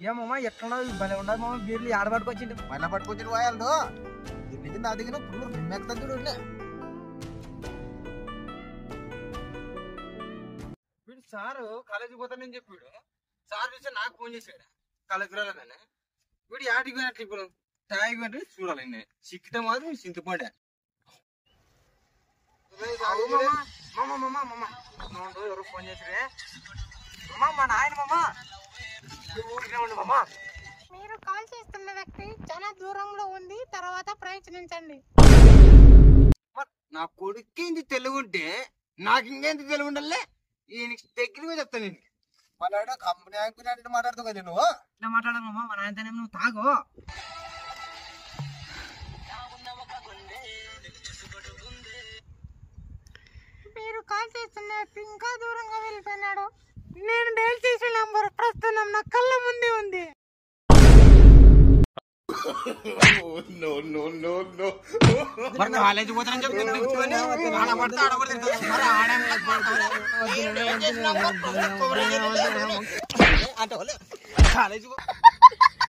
ఏమమ్మా ఎట్లా భలే ఉండదు మామ బీర్లు ఆడ పట్టుకొచ్చిండు మళ్ళీ పట్టుకొచ్చిన వాయాలు దిగి నా దిగిన ఫుల్ మెక్తా చూడు వీడు సారు కాలేజీకి పోతానని చెప్పాడు. సార్ చూస్తే నాకు ఫోన్ చేశాడు కాలేజీ రాలేదని. వీడు యాటికి పోయినట్లు ఇప్పుడు టాయికి పోయినట్టు చూడాలి. నేను సిక్కితే మాత్రం చింతపండే. ఎవరు ఫోన్ చేసారే మా నాయన మామా. మీరు కాల్ చేస్తున్న వ్యక్తి చాలా దూరంలో ఉంది, తర్వాత ప్రయత్నించండి. నా కొడుకు ఇంత తెలుగుంటే నాకు ఇంకేంత తెలుగు ఉండాలే. ఈయనకి దగ్గరగా చెప్తాను నేను. మళ్ళీ కంపెనీ ఆగిపోయినట్టు మాట్లాడుతావు కదా నువ్వు. ఇట్లా మాట్లాడమ్మా మా నాయనతోనే నువ్వు తాగు. మీరు కాల్ చేస్తున్న వ్యక్తి ఇంకా దూరంగా వెళ్ళిపోయినాడు. నేను డైల్ చేసిన నంబర్ ప్రస్తుతం నా కళ్ళ ముందే ఉంది. మరి కాలేజీ పోతానని చెప్తాను కాలేజీ